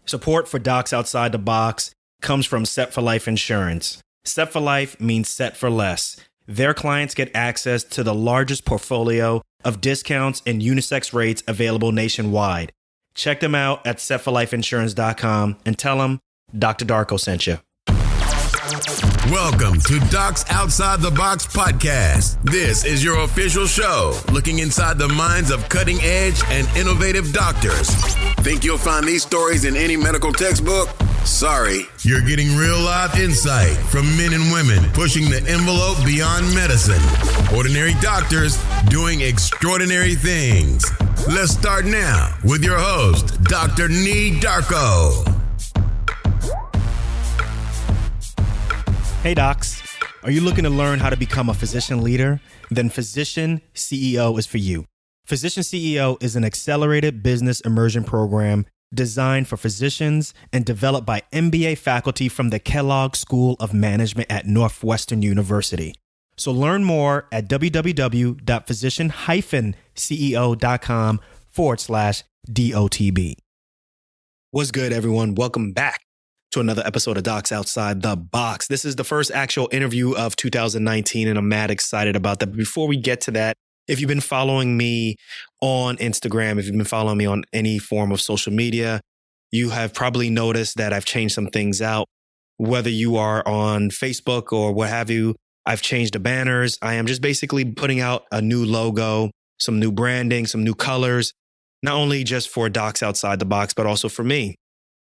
Support for Docs Outside the Box comes from Set for Life Insurance. Set for Life means set for less. Their clients get access to the largest portfolio of discounts and unisex rates available nationwide. Check them out at setforlifeinsurance.com and tell them Dr. Darko sent you. Welcome to Docs Outside the Box podcast. This is your official show, looking inside the minds of cutting-edge and innovative doctors. Think you'll find these stories in any medical textbook? Sorry. You're getting real life insight from men and women pushing the envelope beyond medicine. Ordinary doctors doing extraordinary things. Let's start now with your host, Dr. Nee Darko. Hey docs, are you looking to learn how to become a physician leader? Then Physician CEO is for you. Physician CEO is an accelerated business immersion program designed for physicians and developed by MBA faculty from the Kellogg School of Management at Northwestern University. So learn more at www.physician-ceo.com/DOTB. What's good, everyone? Welcome back to another episode of Docs Outside the Box. This is the first actual interview of 2019, and I'm mad excited about that. But before we get to that, if you've been following me on Instagram, if you've been following me on any form of social media, you have probably noticed that I've changed some things out. Whether you are on Facebook or what have you, I've changed the banners. I am just basically putting out a new logo, some new branding, some new colors, not only just for Docs Outside the Box, but also for me.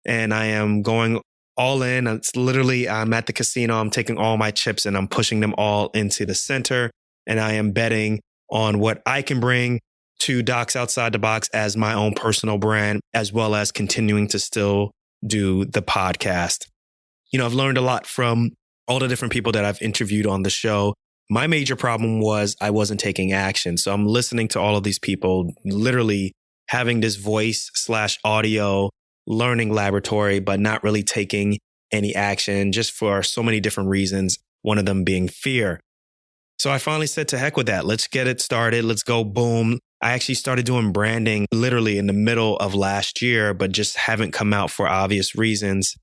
And I am going all in. It's literally, I'm at the casino. I'm taking all my chips and I'm pushing them all into the center. And I am betting on what I can bring to Docs Outside the Box as my own personal brand, as well as continuing to still do the podcast. You know, I've learned a lot from all the different people that I've interviewed on the show. My major problem was I wasn't taking action. So I'm listening to all of these people, literally having this voice/audio learning laboratory, but not really taking any action just for so many different reasons. One of them being fear. So I finally said, to heck with that. Let's get it started. Let's go. Boom. I actually started doing branding literally in the middle of last year, but just haven't come out for obvious reasons.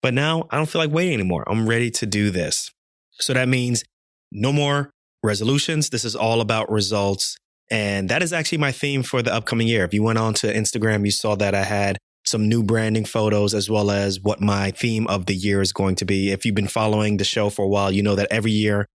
But now I don't feel like waiting anymore. I'm ready to do this. So that means no more resolutions. This is all about results. And that is actually my theme for the upcoming year. If you went on to Instagram, you saw that I had some new branding photos, as well as what my theme of the year is going to be. If you've been following the show for a while, you know that every year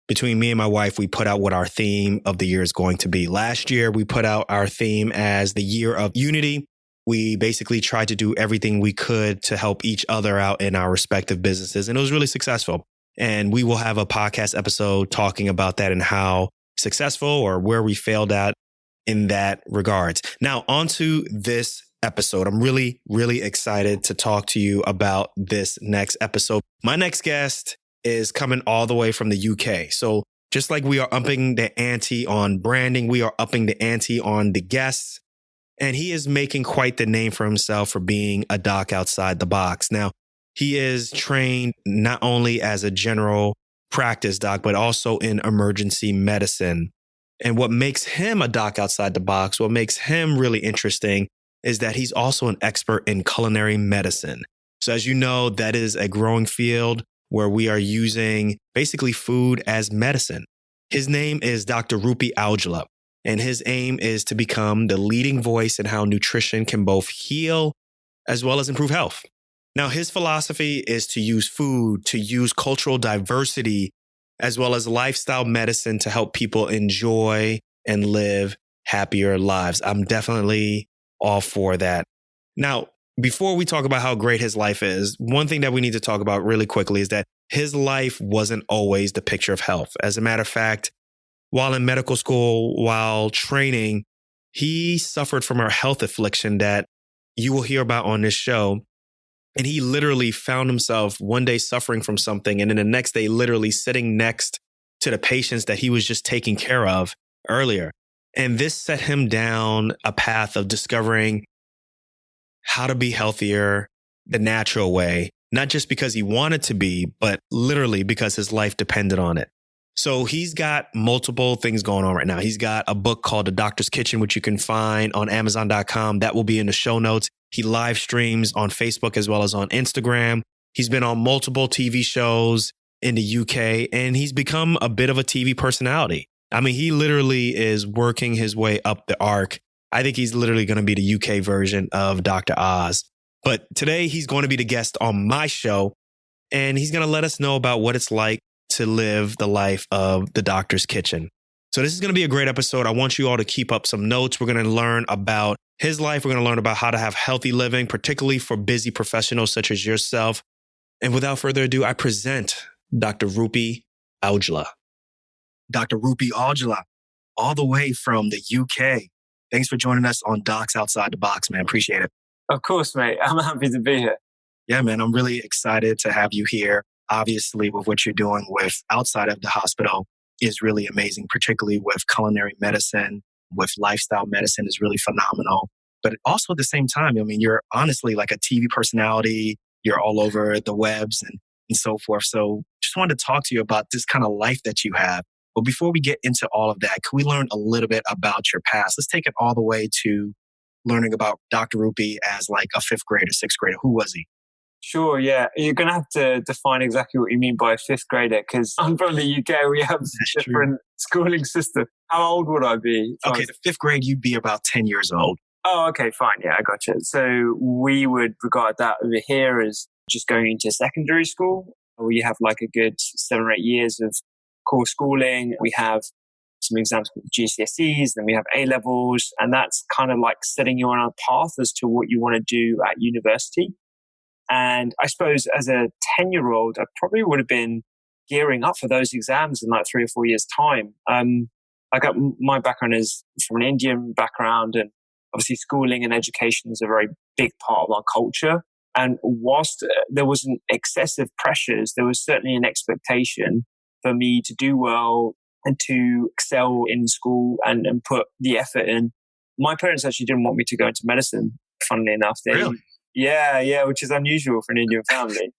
between me and my wife, we put out what our theme of the year is going to be. Last year, we put out our theme as the year of unity. We basically tried to do everything we could to help each other out in our respective businesses. And it was really successful. And we will have a podcast episode talking about that and how successful or where we failed at in that regards. Now, on to this episode. I'm really, really excited to talk to you about this next episode. My next guest is coming all the way from the UK. So just like we are upping the ante on branding, we are upping the ante on the guests. And he is making quite the name for himself for being a doc outside the box. Now, he is trained not only as a general practice doc, but also in emergency medicine. And what makes him a doc outside the box, what makes him really interesting, is that he's also an expert in culinary medicine. So as you know, that is a growing field where we are using basically food as medicine. His name is Dr. Rupy Aujla, and his aim is to become the leading voice in how nutrition can both heal as well as improve health. Now, his philosophy is to use food, to use cultural diversity, as well as lifestyle medicine to help people enjoy and live happier lives. I'm definitely all for that. Now, before we talk about how great his life is, one thing that we need to talk about really quickly is that his life wasn't always the picture of health. As a matter of fact, while in medical school, while training, he suffered from a health affliction that you will hear about on this show. And he literally found himself one day suffering from something, and then the next day literally sitting next to the patients that he was just taking care of earlier. And this set him down a path of discovering how to be healthier the natural way, not just because he wanted to be, but literally because his life depended on it. So he's got multiple things going on right now. He's got a book called The Doctor's Kitchen, which you can find on Amazon.com. That will be in the show notes. He live streams on Facebook as well as on Instagram. He's been on multiple TV shows in the UK, and he's become a bit of a TV personality. I mean, he literally is working his way up the arc. I think he's literally going to be the UK version of Dr. Oz. But today he's going to be the guest on my show, and he's going to let us know about what it's like to live the life of the doctor's kitchen. So this is going to be a great episode. I want you all to keep up some notes. We're going to learn about his life. We're going to learn about how to have healthy living, particularly for busy professionals such as yourself. And without further ado, I present Dr. Rupy Aujla. Dr. Rupy Aujla, all the way from the UK. Thanks for joining us on Docs Outside the Box, man. Appreciate it. Of course, mate. I'm happy to be here. Yeah, man. I'm really excited to have you here. Obviously, with what you're doing with outside of the hospital is really amazing, particularly with culinary medicine, with lifestyle medicine is really phenomenal. But also at the same time, I mean, you're honestly like a TV personality. You're all over the webs and so forth. So just wanted to talk to you about this kind of life that you have. But before we get into all of that, can we learn a little bit about your past? Let's take it all the way to learning about Dr. Rupy as like a fifth grader, sixth grader. Who was he? Sure, yeah. You're going to have to define exactly what you mean by a fifth grader, because I'm from the UK. We have different schooling system. How old would I be? Okay, the fifth grade, you'd be about 10 years old. Oh, okay, fine. Yeah, I got you. So we would regard that over here as just going into secondary school. We have like a good 7 or 8 years of core schooling. We have some exams called GCSEs, then we have A-levels, and that's kind of like setting you on a path as to what you want to do at university. And I suppose as a 10-year-old, I probably would have been gearing up for those exams in like 3 or 4 years' time. I got my background is from an Indian background, and obviously schooling and education is a very big part of our culture. And whilst there wasn't excessive pressures, there was certainly an expectation for me to do well and to excel in school and put the effort in. My parents actually didn't want me to go into medicine, funnily enough. Really? Yeah, which is unusual for an Indian family.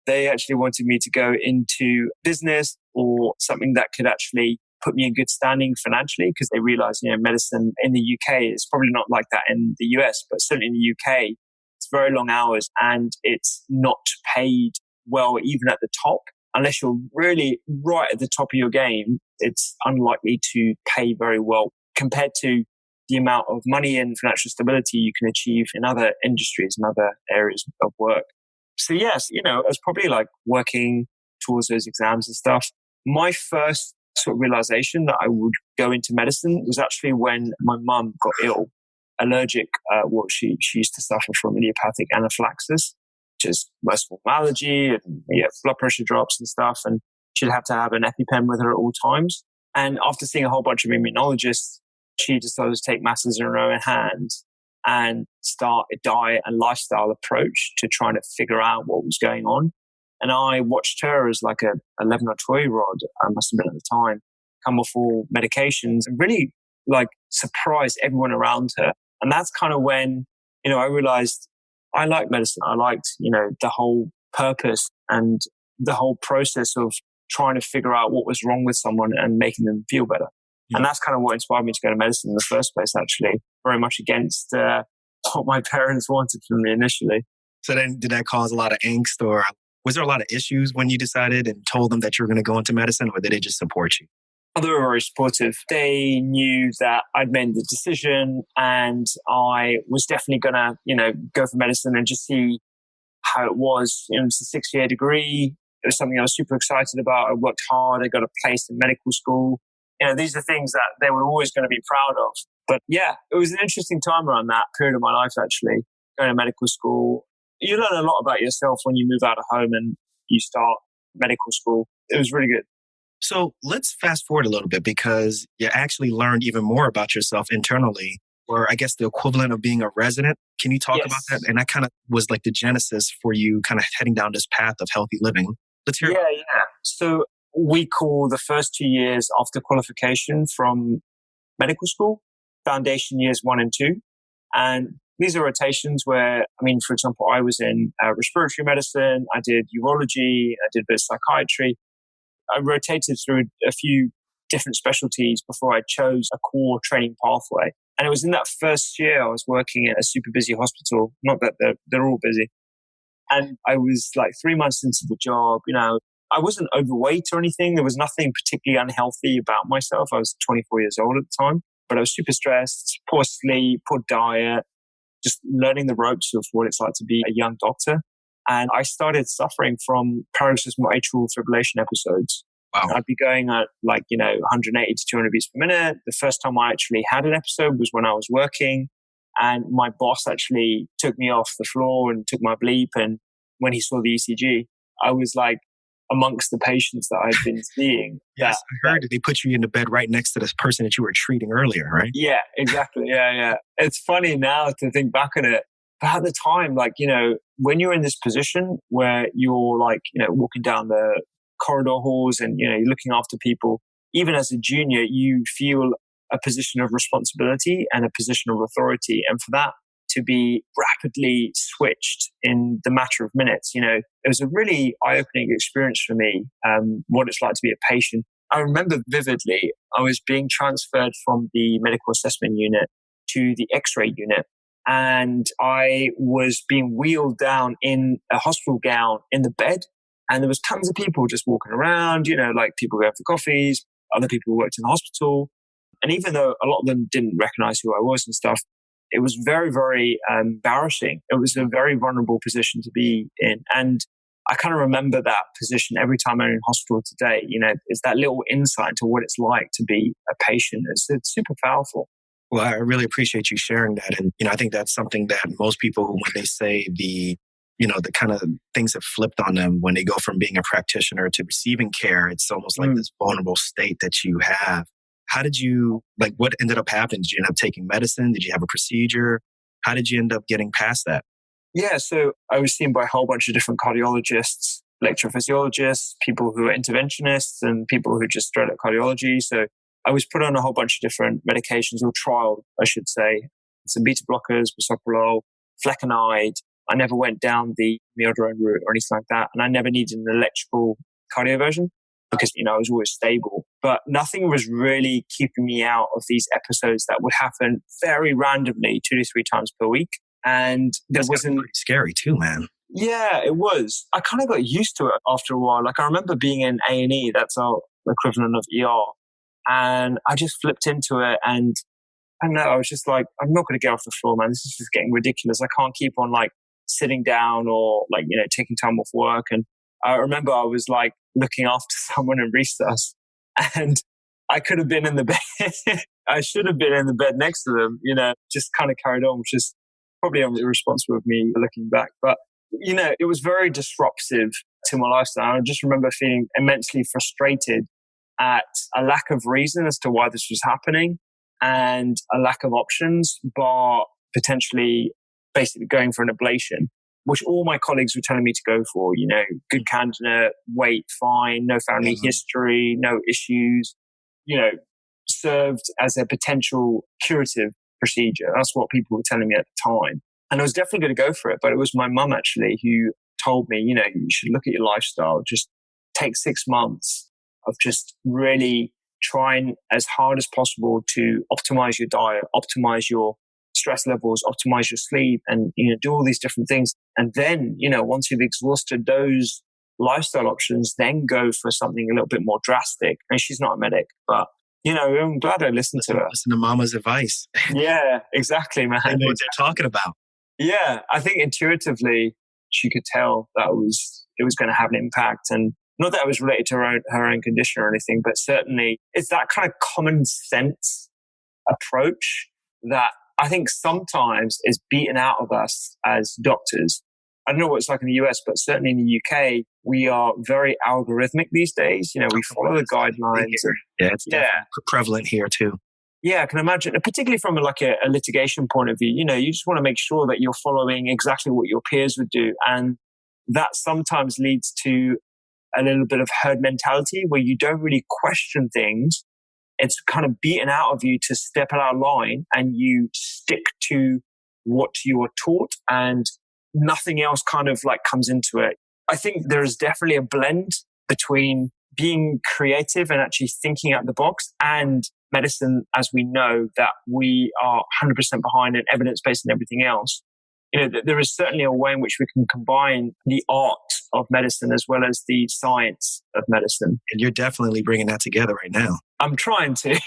They actually wanted me to go into business or something that could actually put me in good standing financially, because they realized, medicine in the UK is probably not like that in the US, but certainly in the UK, it's very long hours and it's not paid well, even at the top. Unless you're really right at the top of your game, it's unlikely to pay very well compared to the amount of money and financial stability you can achieve in other industries and other areas of work. So yes, it was probably like working towards those exams and stuff. My first sort of realization that I would go into medicine was actually when my mum got ill, allergic. She used to suffer from idiopathic anaphylaxis, which is most form allergy and blood pressure drops and stuff. And she'd have to have an EpiPen with her at all times. And after seeing a whole bunch of immunologists, she decided to take matters in her own hands and start a diet and lifestyle approach to trying to figure out what was going on. And I watched her as like a 11 or 12-year-old, I must have been at the time, come off all medications and really like surprised everyone around her. And that's kind of when, I realized I liked medicine. I liked, the whole purpose and the whole process of trying to figure out what was wrong with someone and making them feel better. Yeah. And that's kind of what inspired me to go to medicine in the first place, actually, very much against what my parents wanted from me initially. So then did that cause a lot of angst, or was there a lot of issues when you decided and told them that you were going to go into medicine, or did they just support you? They were very supportive. They knew that I'd made the decision and I was definitely going to, go for medicine and just see how it was. It's a 6-year degree. It was something I was super excited about. I worked hard. I got a place in medical school. These are things that they were always going to be proud of. But yeah, it was an interesting time around that period of my life, actually, going to medical school. You learn a lot about yourself when you move out of home and you start medical school. It was really good. So let's fast forward a little bit, because you actually learned even more about yourself internally, or I guess the equivalent of being a resident. Can you talk about that? And that kind of was like the genesis for you kind of heading down this path of healthy living. Let's hear it. Yeah. So we call the first 2 years after qualification from medical school, foundation years 1 and 2. And these are rotations where, for example, I was in respiratory medicine, I did urology, I did a bit of psychiatry. I rotated through a few different specialties before I chose a core training pathway. And it was in that first year I was working in a super busy hospital. Not that they're all busy. And I was like 3 months into the job, I wasn't overweight or anything. There was nothing particularly unhealthy about myself. I was 24 years old at the time, but I was super stressed, poor sleep, poor diet, just learning the ropes of what it's like to be a young doctor. And I started suffering from paroxysmal atrial fibrillation episodes. Wow. I'd be going at 180 to 200 beats per minute. The first time I actually had an episode was when I was working, and my boss actually took me off the floor and took my bleep. And when he saw the ECG, I was like amongst the patients that I'd been seeing. Yes, I heard that they put you in the bed right next to this person that you were treating earlier, right? Yeah, exactly. Yeah. It's funny now to think back on it. But at the time, when you're in this position where you're walking down the corridor halls and, you're looking after people, even as a junior, you feel a position of responsibility and a position of authority. And for that to be rapidly switched in the matter of minutes, it was a really eye-opening experience for me, what it's like to be a patient. I remember vividly, I was being transferred from the medical assessment unit to the x-ray unit. And I was being wheeled down in a hospital gown in the bed. And there was tons of people just walking around, people going for coffees, other people who worked in the hospital. And even though a lot of them didn't recognize who I was and stuff, it was very, very embarrassing. It was a very vulnerable position to be in. And I kind of remember that position every time I'm in hospital today. It's that little insight into what it's like to be a patient. It's super powerful. Well, I really appreciate you sharing that. And, I think that's something that most people, when they say the kind of things have flipped on them when they go from being a practitioner to receiving care, it's almost like this vulnerable state that you have. How did you, what ended up happening? Did you end up taking medicine? Did you have a procedure? How did you end up getting past that? Yeah, so I was seen by a whole bunch of different cardiologists, electrophysiologists, people who are interventionists, and people who just straight up cardiology. So I was put on a whole bunch of different medications, or trial, I should say. Some beta blockers, bisoprolol, flecainide. I never went down the amiodarone route or anything like that. And I never needed an electrical cardioversion because, I was always stable. But nothing was really keeping me out of these episodes that would happen very randomly 2 to 3 times per week. And That's pretty scary too, man. Yeah, it was. I kind of got used to it after a while. I remember being in A&E, that's our equivalent of ER. And I just flipped into it, and I don't know, I was just like, I'm not going to get off the floor, man. This is just getting ridiculous. I can't keep on sitting down or taking time off work. And I remember I was looking after someone in recess, and I could have been in the bed. I should have been in the bed next to them, just kind of carried on, which is probably irresponsible of me looking back. But, it was very disruptive to my lifestyle. I just remember feeling immensely frustrated at a lack of reason as to why this was happening and a lack of options, bar potentially basically going for an ablation, which all my colleagues were telling me to go for, good candidate, weight fine, no family history, no issues, served as a potential curative procedure. That's what people were telling me at the time. And I was definitely going to go for it, but it was my mum actually who told me, you should look at your lifestyle, just take 6 months of just really trying as hard as possible to optimize your diet, optimize your stress levels, optimize your sleep, and do all these different things. And then, once you've exhausted those lifestyle options, then go for something a little bit more drastic. And she's not a medic, but I'm glad I listened to her. Listen to mama's advice. Yeah, exactly, man. They know what they're talking about. Yeah, I think intuitively she could tell that it was going to have an impact. And not that it was related to her own condition or anything, but certainly it's that kind of common sense approach that I think sometimes is beaten out of us as doctors. I don't know what it's like in the US, but certainly in the UK, we are very algorithmic these days. We follow the guidelines. Yeah, it's prevalent here too. Yeah, I can imagine, particularly from a litigation point of view. You just want to make sure that you're following exactly what your peers would do. And that sometimes leads to a little bit of herd mentality where you don't really question things. It's kind of beaten out of you to step out of line and you stick to what you are taught and nothing else kind of comes into it. I think there is definitely a blend between being creative and actually thinking out the box, and medicine, as we know, that we are 100% behind and evidence-based and everything else. There is certainly a way in which we can combine the art of medicine as well as the science of medicine. And you're definitely bringing that together right now. I'm trying to.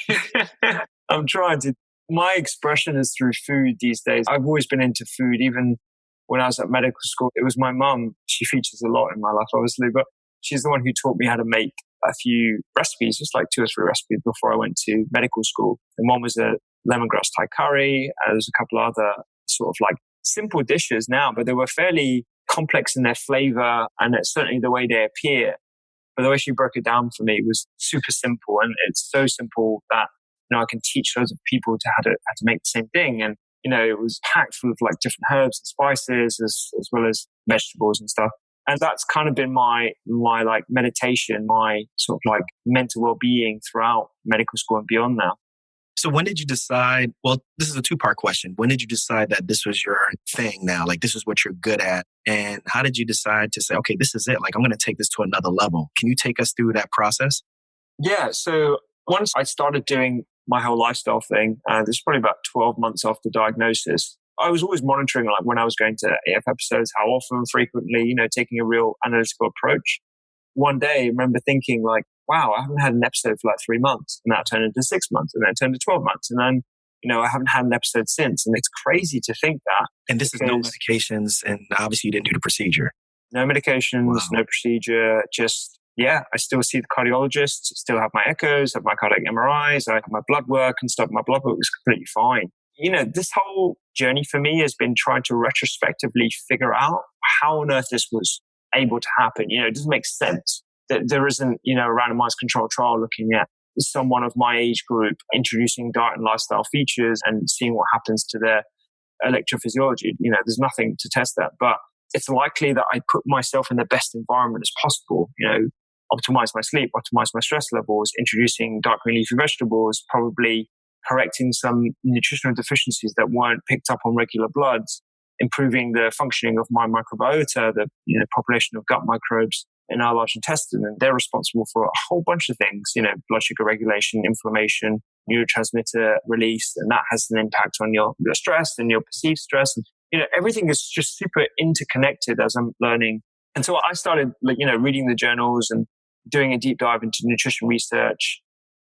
I'm trying to. My expression is through food these days. I've always been into food, even when I was at medical school. It was my mum. She features a lot in my life, obviously, but she's the one who taught me how to make a few recipes, just like 2 or 3 recipes before I went to medical school. And one was a lemongrass Thai curry. There's a couple other sort of like simple dishes now, but they were fairly complex in their flavor and certainly the way they appear. But the way she broke it down for me was super simple. And it's so simple that, I can teach loads of people to how to make the same thing. And, it was packed full of like different herbs and spices as well as vegetables and stuff. And that's kind of been my like meditation, my sort of like mental well-being throughout medical school and beyond now. So when did you decide, well, this is a 2-part question. When did you decide that this was your thing now? Like this is what you're good at? And how did you decide to say, okay, this is it. Like I'm going to take this to another level. Can you take us through that process? Yeah. So once I started doing my whole lifestyle thing, this is probably about 12 months after diagnosis, I was always monitoring like when I was going to AF episodes, how often, frequently, taking a real analytical approach. One day I remember thinking like, wow, I haven't had an episode for like 3 months, and that turned into 6 months, and then it turned to 12 months. And then, I haven't had an episode since. And it's crazy to think that. And this is no medications. And obviously you didn't do the procedure. No medications, wow. No procedure, just, I still see the cardiologist, still have my echoes, have my cardiac MRIs, I have my blood work and stuff. My blood work was completely fine. This whole journey for me has been trying to retrospectively figure out how on earth this was able to happen. It doesn't make sense that there isn't, a randomized controlled trial looking at someone of my age group introducing diet and lifestyle features and seeing what happens to their electrophysiology. There's nothing to test that, but it's likely that I put myself in the best environment as possible, optimize my sleep, optimize my stress levels, introducing dark green leafy vegetables, probably correcting some nutritional deficiencies that weren't picked up on regular bloods, improving the functioning of my microbiota, the population of gut microbes in our large intestine. And they're responsible for a whole bunch of things, blood sugar regulation, inflammation, neurotransmitter release, and that has an impact on your stress and your perceived stress. And, everything is just super interconnected as I'm learning. And so I started, reading the journals and doing a deep dive into nutrition research.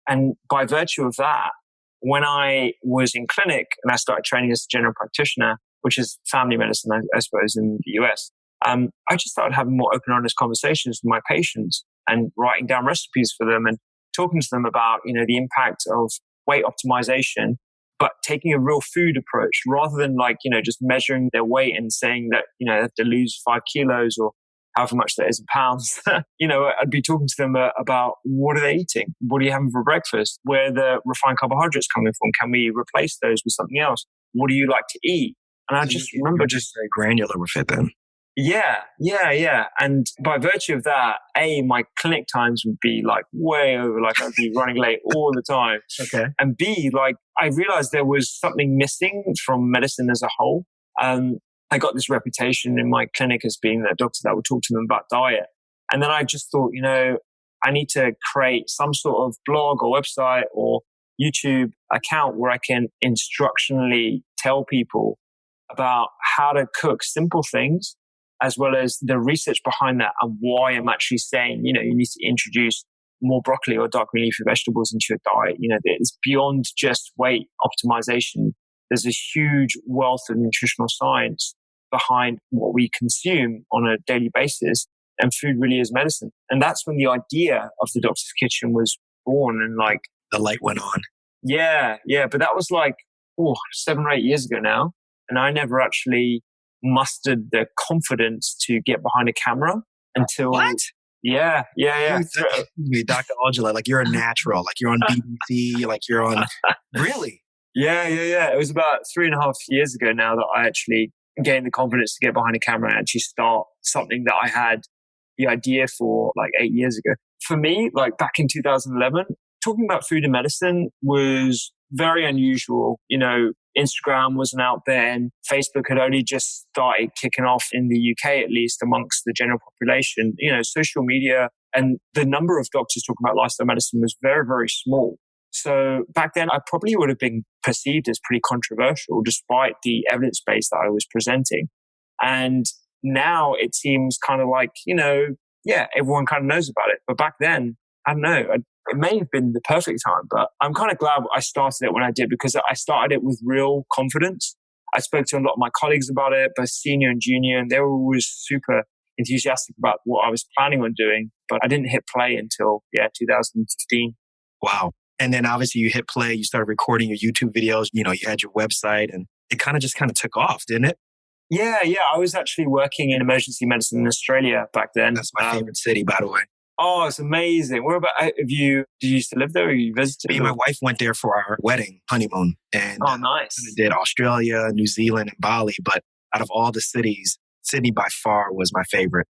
And by virtue of that, when I was in clinic and I started training as a general practitioner, which is family medicine, I suppose, in the US, I just started having more open, honest conversations with my patients and writing down recipes for them and talking to them about, the impact of weight optimization, but taking a real food approach rather than just measuring their weight and saying that, they have to lose 5 kilos or however much that is in pounds. I'd be talking to them about what are they eating? What are you having for breakfast? Where are the refined carbohydrates coming from? Can we replace those with something else? What do you like to eat? And I just remember just very granular with it then. Yeah. And by virtue of that, my clinic times would be way over, I'd be running late all the time. Okay. And B, I realized there was something missing from medicine as a whole. I got this reputation in my clinic as being the doctor that would talk to them about diet. And then I just thought, I need to create some sort of blog or website or YouTube account where I can instructionally tell people about how to cook simple things, as well as the research behind that and why I'm actually saying, you need to introduce more broccoli or dark green leafy vegetables into your diet. It's beyond just weight optimization. There's a huge wealth of nutritional science behind what we consume on a daily basis, and food really is medicine. And that's when the idea of the Doctor's Kitchen was born, and the light went on. Yeah. But that was 7 or 8 years ago now. And I never actually mustered the confidence to get behind a camera until... What? Yeah. Dr. Aujla, you're a natural, you're on BBC, you're on... Really? Yeah. It was about 3.5 years ago now that I actually gained the confidence to get behind a camera and actually start something that I had the idea for 8 years ago. For me, back in 2011, talking about food and medicine was very unusual. Instagram wasn't out then. Facebook had only just started kicking off in the UK, at least amongst the general population. Social media and the number of doctors talking about lifestyle medicine was very, very small. So back then, I probably would have been perceived as pretty controversial despite the evidence base that I was presenting. And now it seems kind of like, everyone kind of knows about it. But back then, I don't know, it may have been the perfect time, but I'm kind of glad I started it when I did, because I started it with real confidence. I spoke to a lot of my colleagues about it, both senior and junior, and they were always super enthusiastic about what I was planning on doing. But I didn't hit play until 2015. Wow. And then obviously you hit play, you started recording your YouTube videos, you had your website, and it kind of took off, didn't it? Yeah. I was actually working in emergency medicine in Australia back then. That's my favorite city, by the way. Oh, it's amazing. Where about did you used to live there, or you visited? Me and my wife went there for our wedding honeymoon. And nice. Did Australia, New Zealand, and Bali. But out of all the cities, Sydney by far was my favorite.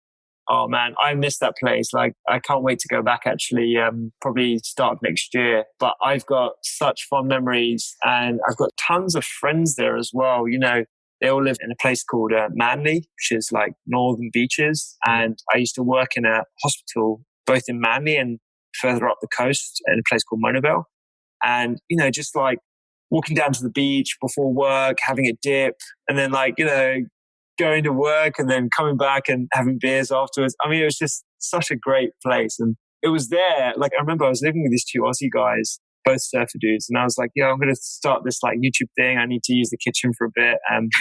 Oh man, I miss that place. Like, I can't wait to go back actually, probably start next year. But I've got such fond memories, and I've got tons of friends there as well. They all live in a place called Manly, which is like Northern Beaches. And I used to work in a hospital both in Manly and further up the coast in a place called Monavale. And, just like walking down to the beach before work, having a dip, and then going to work and then coming back and having beers afterwards. I mean, it was just such a great place. And it was there. Like, I remember I was living with these two Aussie guys, both surfer dudes. And I was like, I'm going to start this YouTube thing. I need to use the kitchen for a bit. And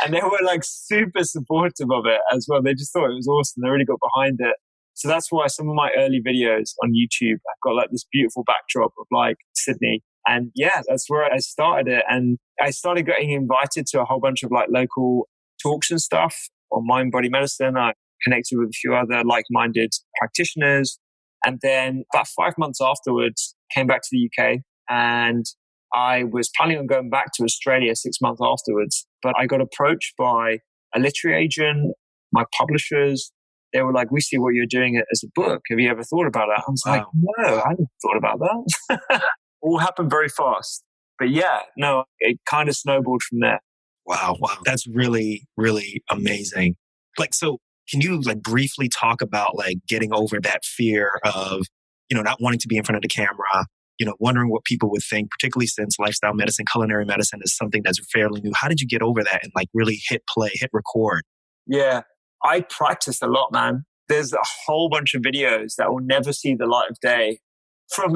they were super supportive of it as well. They just thought it was awesome. They really got behind it. So that's why some of my early videos on YouTube, I've got this beautiful backdrop of Sydney. And that's where I started it. And I started getting invited to a whole bunch of local talks and stuff on mind body medicine. I connected with a few other like-minded practitioners. And then about 5 months afterwards, came back to the UK, and I was planning on going back to Australia 6 months afterwards. But I got approached by a literary agent, my publishers. They were like, we see what you're doing as a book. Have you ever thought about that? I was like, no, I hadn't thought about that. All happened very fast. But it kind of snowballed from there. Wow. That's really, really amazing. So can you briefly talk about getting over that fear of, not wanting to be in front of the camera, wondering what people would think, particularly since lifestyle medicine, culinary medicine is something that's fairly new. How did you get over that and really hit play, hit record? Yeah, I practiced a lot, man. There's a whole bunch of videos that will never see the light of day from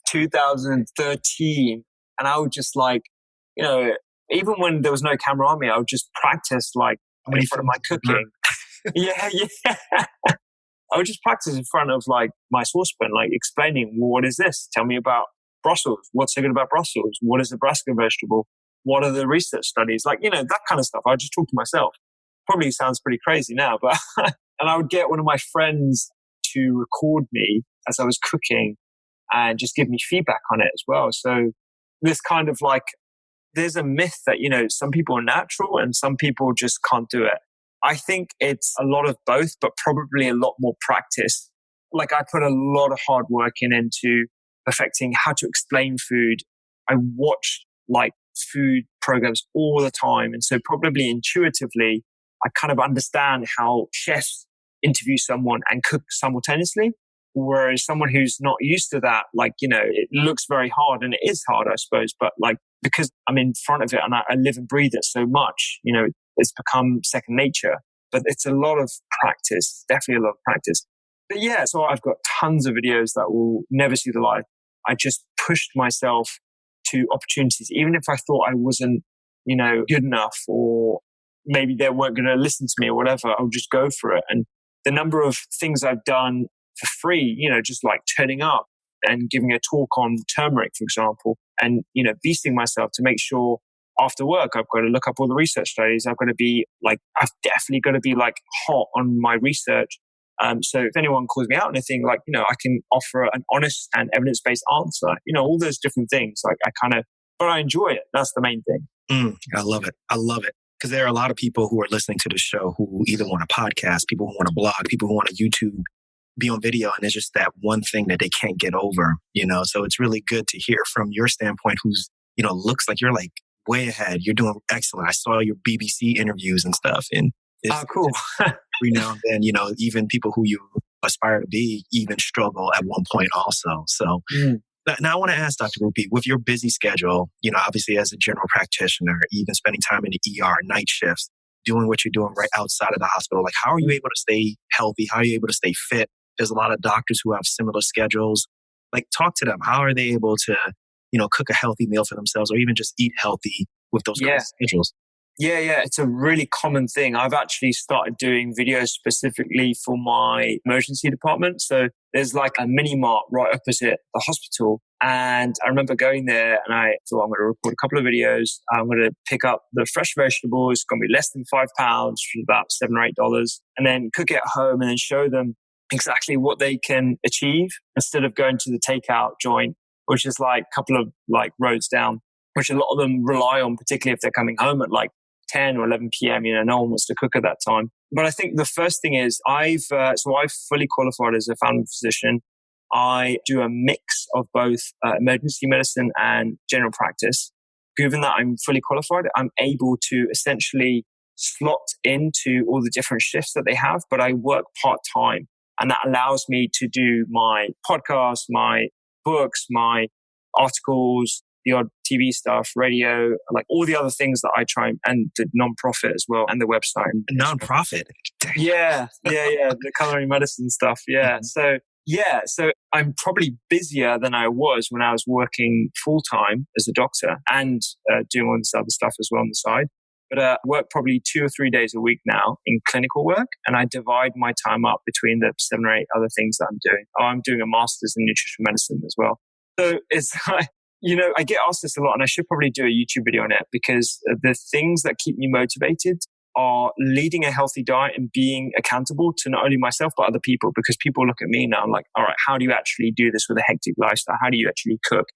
2013. And I would just even when there was no camera on me, I would just practice in front of my cooking. Yeah. I would just practice in front of my saucepan, explaining, well, what is this? Tell me about Brussels. What's so good about Brussels? What is a brassica vegetable? What are the research studies? that kind of stuff. I just talk to myself. Probably sounds pretty crazy now, but and I would get one of my friends to record me as I was cooking and just give me feedback on it as well. So this kind of there's a myth that, some people are natural and some people just can't do it. I think it's a lot of both, but probably a lot more practice. I put a lot of hard work into perfecting how to explain food. I watch food programs all the time. And so probably intuitively, I kind of understand how chefs interview someone and cook simultaneously. Whereas someone who's not used to that, it looks very hard, and it is hard, I suppose. But because I'm in front of it and I live and breathe it so much, it's become second nature. But it's a lot of practice, definitely a lot of practice. But so I've got tons of videos that will never see the light. I just pushed myself to opportunities, even if I thought I wasn't, good enough, or maybe they weren't going to listen to me or whatever. I'll just go for it. And the number of things I've done for free, just turning up and giving a talk on turmeric, for example, and, beasting myself to make sure after work, I've got to look up all the research studies. I've got to be I've definitely got to be hot on my research. So if anyone calls me out on anything, I can offer an honest and evidence-based answer, all those different things. But I enjoy it. That's the main thing. I love it. Because there are a lot of people who are listening to the show who either want a podcast, people who want a blog, people who want a YouTube, be on video, and it's just that one thing that they can't get over, So it's really good to hear from your standpoint, who's, looks like you're way ahead. You're doing excellent. I saw your BBC interviews and stuff. And it's cool. every now and then, even people who you aspire to be even struggle at one point also. So now I want to ask Dr. Rupy, with your busy schedule, obviously as a general practitioner, even spending time in the ER, night shifts, doing what you're doing right outside of the hospital, like how are you able to stay healthy? How are you able to stay fit? There's a lot of doctors who have similar schedules. Like talk to them. How are they able to, cook a healthy meal for themselves or even just eat healthy with those kind of schedules? Yeah. It's a really common thing. I've actually started doing videos specifically for my emergency department. So there's like a mini mart right opposite the hospital. And I remember going there and I thought I'm going to record a couple of videos. I'm going to pick up the fresh vegetables. It's going to be less than £5, which is about $7 or $8. And then cook it at home and then show them exactly what they can achieve instead of going to the takeout joint, which is like a couple of like roads down, which a lot of them rely on, particularly if they're coming home at like 10 or 11 p.m. No one wants to cook at that time. But I think the first thing is I've fully qualified as a family physician. I do a mix of both emergency medicine and general practice. Given that I'm fully qualified, I'm able to essentially slot into all the different shifts that they have, but I work part-time. And that allows me to do my podcast, my books, my articles, the odd TV stuff, radio, like all the other things that I try and the non-profit as well and the website. Non-profit? Yeah. The culinary medicine stuff. Yeah. Mm-hmm. So I'm probably busier than I was when I was working full-time as a doctor and doing all this other stuff as well on the side. But I work probably 2 or 3 days a week now in clinical work, and I divide my time up between the 7 or 8 other things that I'm doing. I'm doing a master's in nutrition medicine as well. So it's like, I get asked this a lot, and I should probably do a YouTube video on it because the things that keep me motivated are leading a healthy diet and being accountable to not only myself, but other people. Because people look at me now, I'm like, all right, how do you actually do this with a hectic lifestyle? How do you actually cook?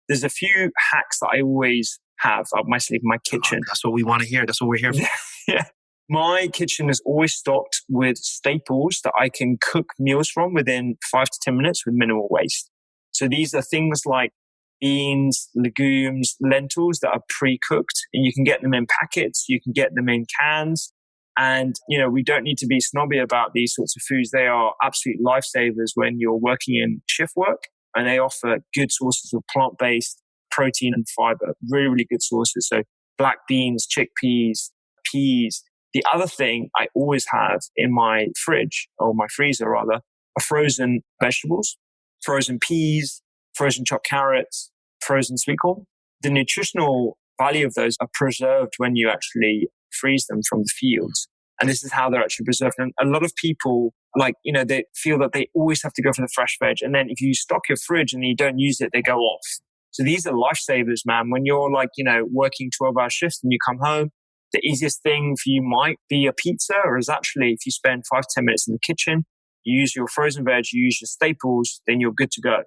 There's a few hacks that I always have up my sleeve in my kitchen. That's what we want to hear. That's what we're here for. Yeah. My kitchen is always stocked with staples that I can cook meals from within 5 to 10 minutes with minimal waste. So these are things like beans, legumes, lentils that are pre-cooked, and you can get them in packets, you can get them in cans. And, we don't need to be snobby about these sorts of foods. They are absolute lifesavers when you're working in shift work, and they offer good sources of plant-based protein and fiber, really, really good sources. So black beans, chickpeas, peas. The other thing I always have in my fridge, or my freezer rather, are frozen vegetables, frozen peas, frozen chopped carrots, frozen sweet corn. The nutritional value of those are preserved when you actually freeze them from the fields. And this is how they're actually preserved. And a lot of people, they feel that they always have to go for the fresh veg. And then if you stock your fridge and you don't use it, they go off. So these are lifesavers, man. When you're working 12-hour shifts and you come home, the easiest thing for you might be a pizza, or is actually if you spend 5 to 10 minutes in the kitchen, you use your frozen veg, you use your staples, then you're good to go.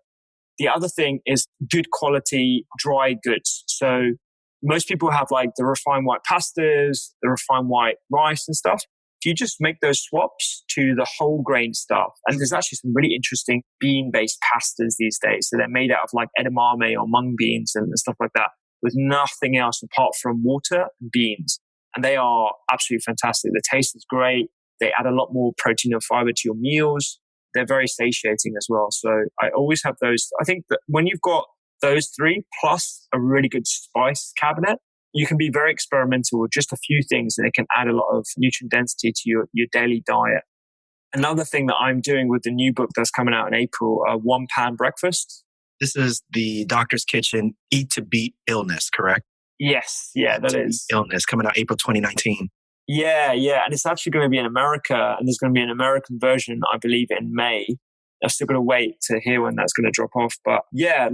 The other thing is good quality dry goods. So most people have the refined white pastas, the refined white rice and stuff. If you just make those swaps to the whole grain stuff, and there's actually some really interesting bean-based pastas these days. So they're made out of edamame or mung beans and stuff like that, with nothing else apart from water and beans. And they are absolutely fantastic. The taste is great. They add a lot more protein and fiber to your meals. They're very satiating as well. So I always have those. I think that when you've got those 3 plus a really good spice cabinet, you can be very experimental with just a few things, and it can add a lot of nutrient density to your daily diet. Another thing that I'm doing with the new book that's coming out in April, 1 Pan Breakfast. This is the Doctor's Kitchen, Eat to Beat Illness, correct? Yes. Yeah, that is. Illness, coming out April 2019. Yeah. And it's actually going to be in America, and there's going to be an American version, I believe, in May. I've still got to wait to hear when that's going to drop off. But yeah,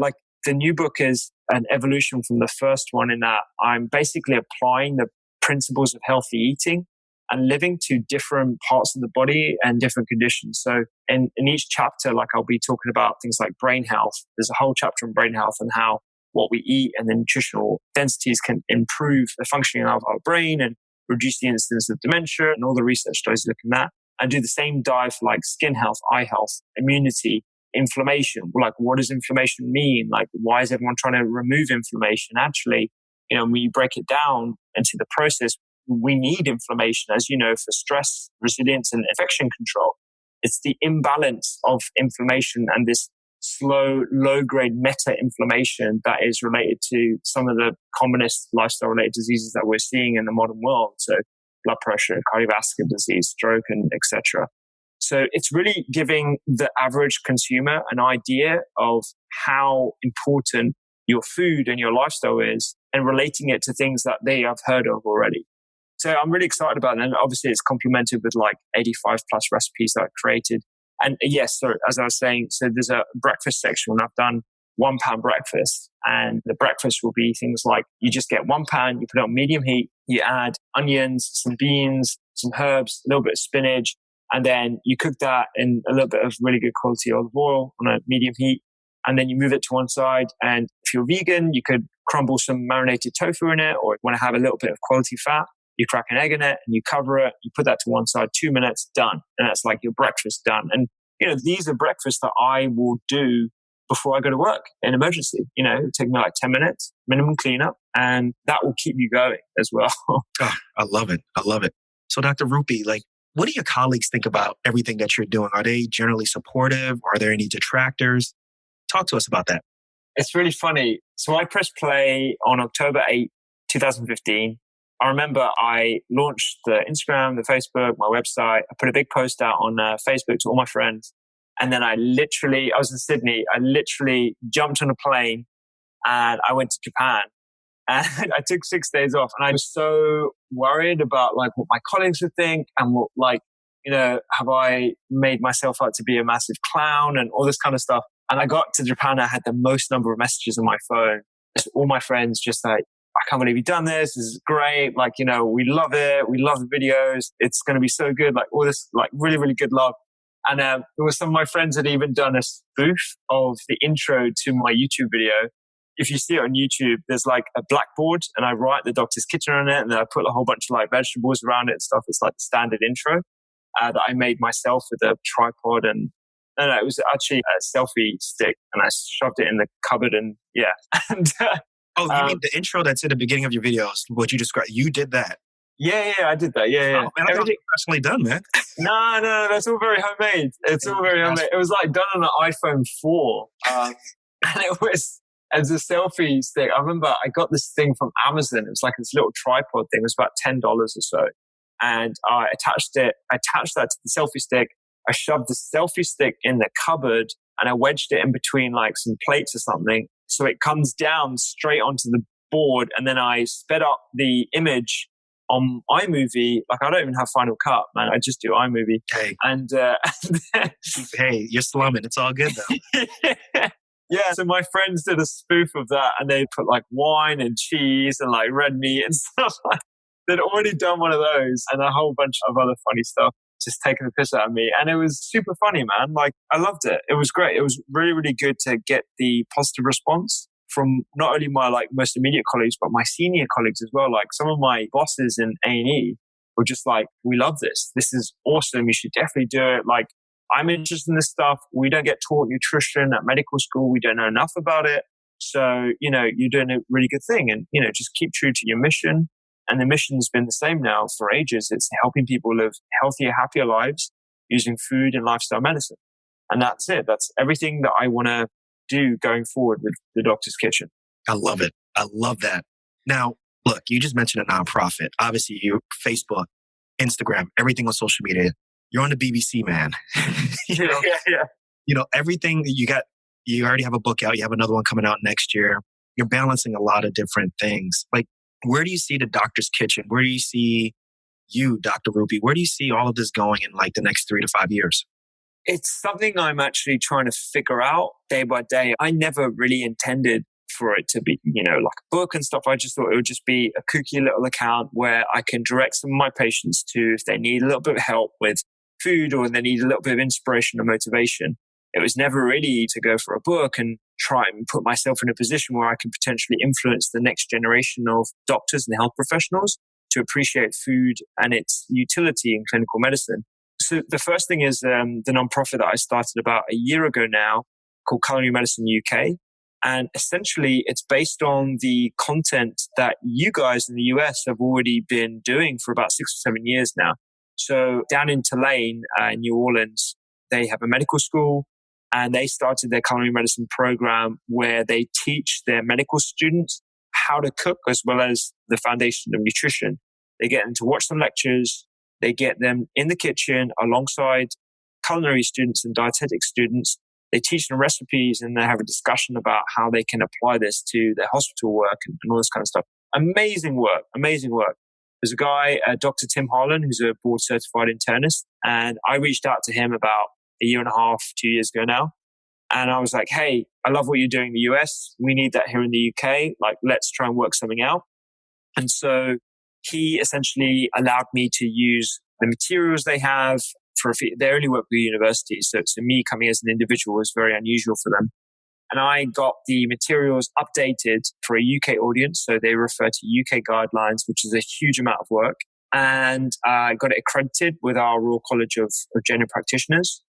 the new book is an evolution from the first one, in that I'm basically applying the principles of healthy eating and living to different parts of the body and different conditions. So in each chapter, I'll be talking about things like brain health. There's a whole chapter on brain health and how what we eat and the nutritional densities can improve the functioning of our brain and reduce the incidence of dementia, and all the research studies looking at that. And do the same dive for skin health, eye health, immunity, inflammation. What does inflammation mean? Why is everyone trying to remove inflammation? Actually, when you break it down into the process, we need inflammation, as you know, for stress, resilience, and infection control. It's the imbalance of inflammation and this slow, low-grade meta-inflammation that is related to some of the commonest lifestyle-related diseases that we're seeing in the modern world. So blood pressure, cardiovascular disease, stroke, and etc. So it's really giving the average consumer an idea of how important your food and your lifestyle is and relating it to things that they have heard of already. So I'm really excited about it. And obviously it's complemented with like 85 plus recipes that I've created. And yes, so as I was saying, so there's a breakfast section and I've done £1 breakfast. And the breakfast will be things like you just get £1, you put it on medium heat, you add onions, some beans, some herbs, a little bit of spinach, and then you cook that in a little bit of really good quality olive oil on a medium heat. And then you move it to one side. And if you're vegan, you could crumble some marinated tofu in it, or want to have a little bit of quality fat. You crack an egg in it and you cover it. You put that to one side, 2 minutes, done. And that's like your breakfast done. And, these are breakfasts that I will do before I go to work in emergency. It will take me like 10 minutes, minimum cleanup, and that will keep you going as well. Oh, I love it. I love it. So Dr. Rupy, what do your colleagues think about everything that you're doing? Are they generally supportive? Are there any detractors? Talk to us about that. It's really funny. So I pressed play on October 8, 2015. I remember I launched the Instagram, the Facebook, my website. I put a big post out on Facebook to all my friends. And then I was in Sydney. I literally jumped on a plane and I went to Japan. And I took 6 days off. And I was so worried about what my colleagues would think and have I made myself out to be a massive clown and all this kind of stuff. And I got to Japan. I had the most number of messages on my phone. All my friends just like, I can't believe you've done this. This is great. We love it. We love the videos. It's going to be so good. All this, really, really good love. And there was some of my friends had even done a spoof of the intro to my YouTube video. If you see it on YouTube, there's a blackboard and I write the doctor's kitchen on it and then I put a whole bunch of vegetables around it and stuff. It's the standard intro that I made myself with a tripod and no, it was actually a selfie stick and I shoved it in the cupboard and yeah. And oh, you mean the intro that's at the beginning of your videos, what you described, you did that? Yeah, I did that. Yeah. Oh, man, I thought it was professionally done, man. No, that's all very homemade. It's all very homemade. It was done on an iPhone 4. And it was as a selfie stick. I remember I got this thing from Amazon. It was this little tripod thing. It was about $10 or so. And I attached that to the selfie stick. I shoved the selfie stick in the cupboard and I wedged it in between some plates or something. So it comes down straight onto the board. And then I sped up the image on iMovie. I don't even have Final Cut, man. I just do iMovie. Hey. And hey, you're slumming. It's all good though. Yeah. So my friends did a spoof of that and they put wine and cheese and red meat and stuff. They'd already done one of those and a whole bunch of other funny stuff, just taking the piss out of me. And it was super funny, man. I loved it. It was great. It was really, really good to get the positive response from not only my most immediate colleagues, but my senior colleagues as well. Some of my bosses in A&E were just we love this. This is awesome. You should definitely do it. I'm interested in this stuff. We don't get taught nutrition at medical school. We don't know enough about it. So, you're doing a really good thing and, just keep true to your mission. And the mission's been the same now for ages. It's helping people live healthier, happier lives using food and lifestyle medicine. And that's it. That's everything that I want to do going forward with the Doctor's Kitchen. I love it. I love that. Now, look, you just mentioned a nonprofit. Obviously, you Facebook, Instagram, everything on social media. You're on the BBC, man. Yeah. Everything that you got, you already have a book out. You have another one coming out next year. You're balancing a lot of different things. Where do you see the Doctor's Kitchen? Where do you see you, Dr. Rupy? Where do you see all of this going in the next 3 to 5 years? It's something I'm actually trying to figure out day by day. I never really intended for it to be, a book and stuff. I just thought it would just be a kooky little account where I can direct some of my patients to if they need a little bit of help with food or they need a little bit of inspiration or motivation. It was never really to go for a book and try and put myself in a position where I can potentially influence the next generation of doctors and health professionals to appreciate food and its utility in clinical medicine. So the first thing is the nonprofit that I started about a year ago now called Culinary Medicine UK. And essentially, it's based on the content that you guys in the US have already been doing for about 6 or 7 years now. So down in Tulane, in New Orleans, they have a medical school, and they started their culinary medicine program where they teach their medical students how to cook as well as the foundation of nutrition. They get them to watch some lectures. They get them in the kitchen alongside culinary students and dietetic students. They teach them recipes, and they have a discussion about how they can apply this to their hospital work and all this kind of stuff. Amazing work, amazing work. There's a guy, Dr. Tim Harlan, who's a board certified internist. And I reached out to him about a year and a half, 2 years ago now. And I was like, hey, I love what you're doing in the US. We need that here in the UK. Like, let's try and work something out. And so he essentially allowed me to use the materials they have for a fee. They only work with universities. So me coming as an individual was very unusual for them. And I got the materials updated for a UK audience. So they refer to UK guidelines, which is a huge amount of work. And I got it accredited with our Royal College of General Practitioners.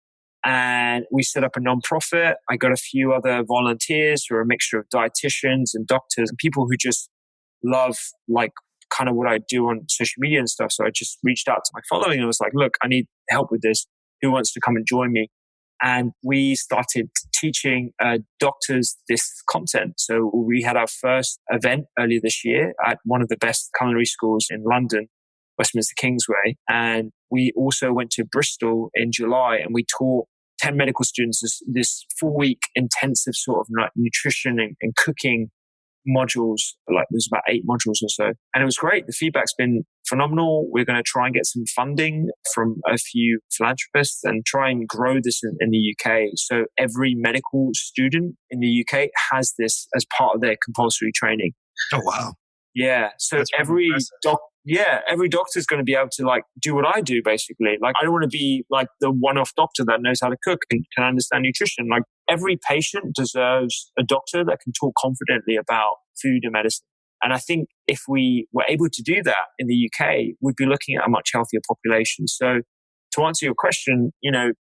And we set up a nonprofit. I got a few other volunteers who are a mixture of dietitians and doctors and people who just love like kind of what I do on social media and stuff. So I just reached out to my following and was like, look, I need help with this. Who wants to come and join me? And we started teaching doctors this content. So we had our first event earlier this year at one of the best culinary schools in London, Westminster Kingsway. And we also went to Bristol in July, and we taught 10 medical students this 4-week intensive sort of like nutrition and cooking modules. Like there's about 8 modules or so. And it was great. The feedback's been phenomenal. We're going to try and get some funding from a few philanthropists and try and grow this in the UK. So every medical student in the UK has this as part of their compulsory training. Oh, wow. Yeah. So every doctor is going to be able to like do what I do basically. Like I don't want to be like the one-off doctor that knows how to cook and can understand nutrition. Like every patient deserves a doctor that can talk confidently about food and medicine. And I think if we were able to do that in the UK, we'd be looking at a much healthier population. So to answer your question, you know,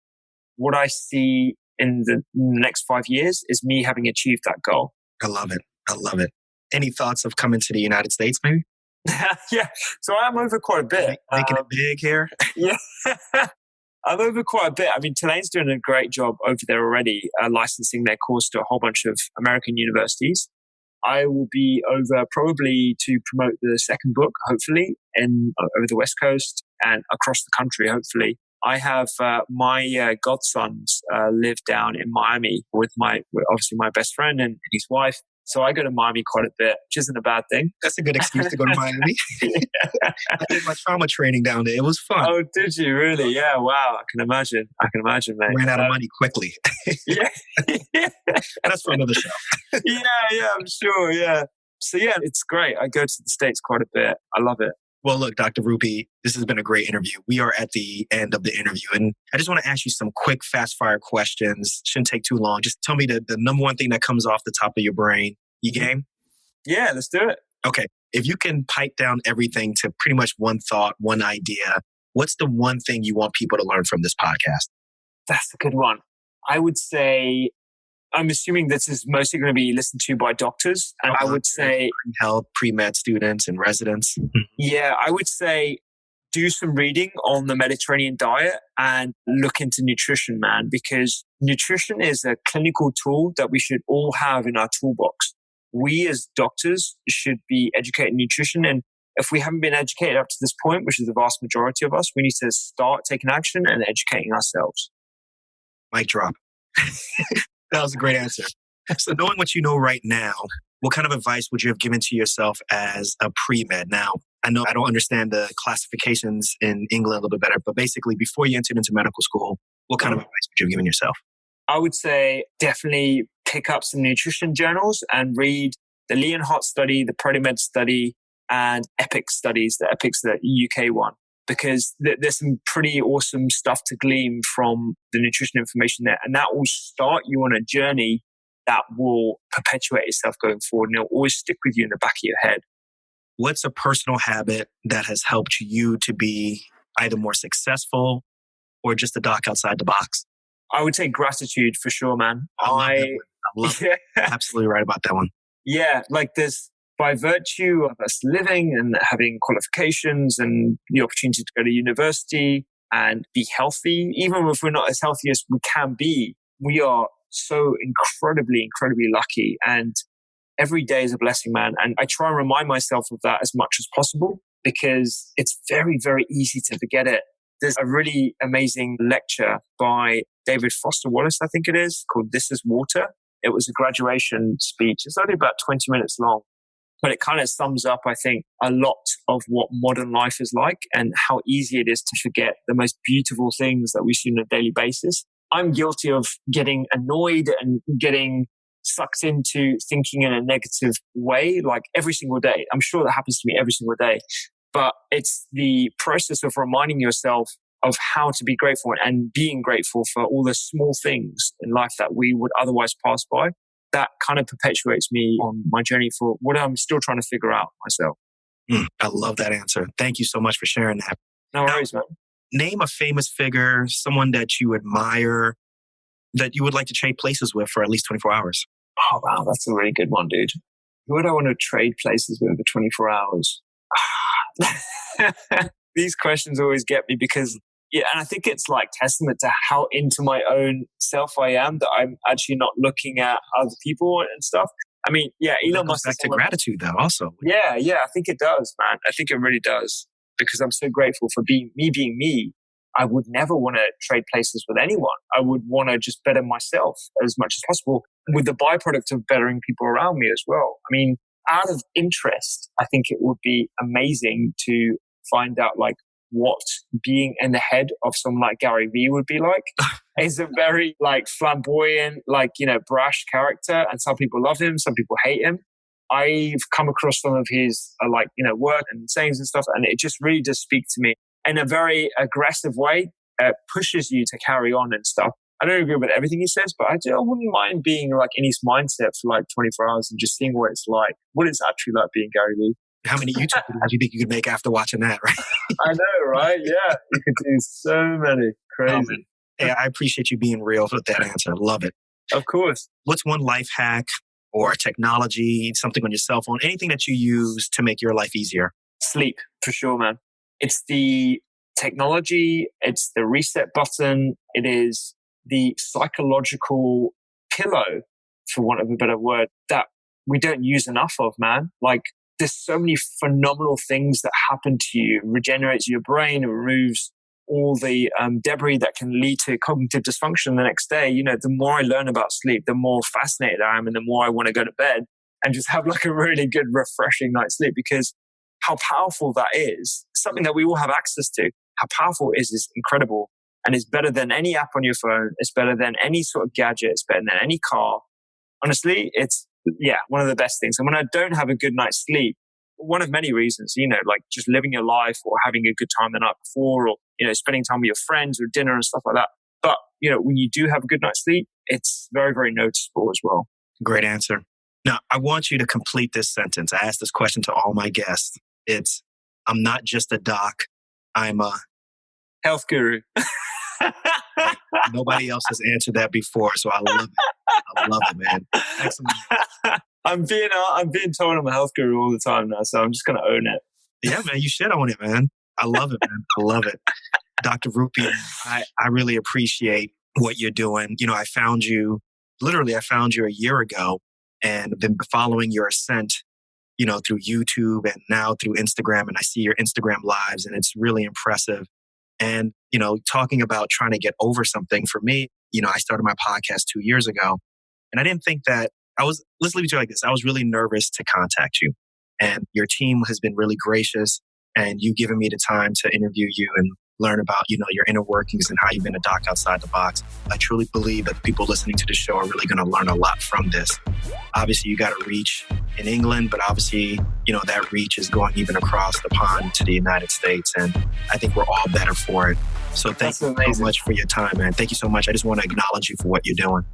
what I see in the next 5 years is me having achieved that goal. I love it. I love it. Any thoughts of coming to the United States, maybe? Yeah. So I'm over quite a bit. Making it big here? Yeah. I'm over quite a bit. I mean, Tulane's doing a great job over there already, licensing their course to a whole bunch of American universities. I will be over probably to promote the second book, hopefully, over the West Coast and across the country, hopefully. I have my godsons live down in Miami with obviously my best friend and his wife. So I go to Miami quite a bit, which isn't a bad thing. That's a good excuse to go to Miami. I did my trauma training down there. It was fun. Oh, did you really? Yeah, wow. I can imagine, mate. Ran out of money quickly. Yeah. That's for another show. Yeah, I'm sure, yeah. So yeah, it's great. I go to the States quite a bit. I love it. Well, look, Dr. Rupy, this has been a great interview. We are at the end of the interview, and I just want to ask you some quick, fast-fire questions. Shouldn't take too long. Just tell me the number one thing that comes off the top of your brain. You game? Yeah, let's do it. Okay. If you can pipe down everything to pretty much one thought, one idea, what's the one thing you want people to learn from this podcast? That's a good one. I would say, I'm assuming this is mostly going to be listened to by doctors. And I would say health, pre-med students and residents. Yeah, I would say do some reading on the Mediterranean diet and look into nutrition, man, because nutrition is a clinical tool that we should all have in our toolbox. We as doctors should be educated in nutrition. And if we haven't been educated up to this point, which is the vast majority of us, we need to start taking action and educating ourselves. Mic drop. That was a great answer. So knowing what you know right now, what kind of advice would you have given to yourself as a pre-med? Now, I know I don't understand the classifications in England a little bit better, but basically before you entered into medical school, what kind of advice would you have given yourself? I would say definitely pick up some nutrition journals and read the Leonhardt study, the ProMed study, and EPIC studies. The EPIC's the UK one, because there's some pretty awesome stuff to glean from the nutrition information there. And that will start you on a journey that will perpetuate itself going forward, and it'll always stick with you in the back of your head. What's a personal habit that has helped you to be either more successful or just a doc outside the box? I would say gratitude for sure, man. I I love it. Absolutely right about that one. Yeah, like there's, by virtue of us living and having qualifications and the opportunity to go to university and be healthy, even if we're not as healthy as we can be, we are so incredibly lucky. And every day is a blessing, man. And I try and remind myself of that as much as possible because it's very, very easy to forget it. There's a really amazing lecture by David Foster Wallace, I think it is, called This is Water. It was a graduation speech. It's only about 20 minutes long, but it kind of sums up, I think, a lot of what modern life is like and how easy it is to forget the most beautiful things that we see on a daily basis. I'm guilty of getting annoyed and getting sucked into thinking in a negative way, like every single day. I'm sure that happens to me every single day, but it's the process of reminding yourself of how to be grateful and being grateful for all the small things in life that we would otherwise pass by. That kind of perpetuates me on my journey for what I'm still trying to figure out myself. I love that answer. Thank you so much for sharing that. No worries, man. Name a famous figure, someone that you admire, that you would like to trade places with for at least 24 hours. Oh, wow. That's a really good one, dude. Who would I want to trade places with for 24 hours? These questions always get me because, yeah, and I think it's like testament to how into my own self I am that I'm actually not looking at other people and stuff. I mean, yeah, Elon Musk. Back to gratitude, though, also. Yeah, I think it does, man. I think it really does because I'm so grateful for being me. I would never want to trade places with anyone. I would want to just better myself as much as possible with the byproduct of bettering people around me as well. I mean, out of interest, I think it would be amazing to find out like what being in the head of someone like Gary Vee would be like. He's a very like flamboyant, like, brash character, and some people love him, some people hate him. I've come across some of his work and sayings and stuff, and it just really does speak to me in a very aggressive way. Pushes you to carry on and stuff. I don't agree with everything he says, but I wouldn't mind being like in his mindset for like 24 hours and just seeing what it's like. What it's actually like being Gary Vee. How many YouTube videos do you think you could make after watching that, right? I know, right? Yeah. You could do so many. Crazy. Hey, I appreciate you being real with that answer. Love it. Of course. What's one life hack or technology, something on your cell phone, anything that you use to make your life easier? Sleep, for sure, man. It's the technology. It's the reset button. It is the psychological pillow, for want of a better word, that we don't use enough of, man. Like, there's so many phenomenal things that happen to you. It regenerates your brain. It removes all the debris that can lead to cognitive dysfunction the next day. The more I learn about sleep, the more fascinated I am and the more I want to go to bed and just have like a really good, refreshing night's sleep, because how powerful that is, something that we all have access to. How powerful it is incredible, and it's better than any app on your phone. It's better than any sort of gadget. It's better than any car. Honestly, it's one of the best things. And when I don't have a good night's sleep, one of many reasons, like just living your life or having a good time the night before, or, spending time with your friends or dinner and stuff like that. But, when you do have a good night's sleep, it's very, very noticeable as well. Great answer. Now, I want you to complete this sentence. I ask this question to all my guests. It's, I'm not just a doc. I'm a health guru. Nobody else has answered that before, so I love it. I love it, man. Excellent. I'm being told I'm a health guru all the time now, so I'm just going to own it. Yeah, man, you should own it, man. I love it, man. I love it. Dr. Rupy, I really appreciate what you're doing. I found you a year ago and been following your ascent, through YouTube and now through Instagram. And I see your Instagram lives and it's really impressive. And, talking about trying to get over something for me, I started my podcast 2 years ago and I didn't think that let's leave it to you like this. I was really nervous to contact you, and your team has been really gracious, and you given me the time to interview you and learn about, your inner workings and how you've been a doc outside the box. I truly believe that people listening to the show are really going to learn a lot from this. Obviously, you got a reach in England, but obviously, that reach is going even across the pond to the United States. And I think we're all better for it. So thank you so much for your time, man. Thank you so much. I just want to acknowledge you for what you're doing.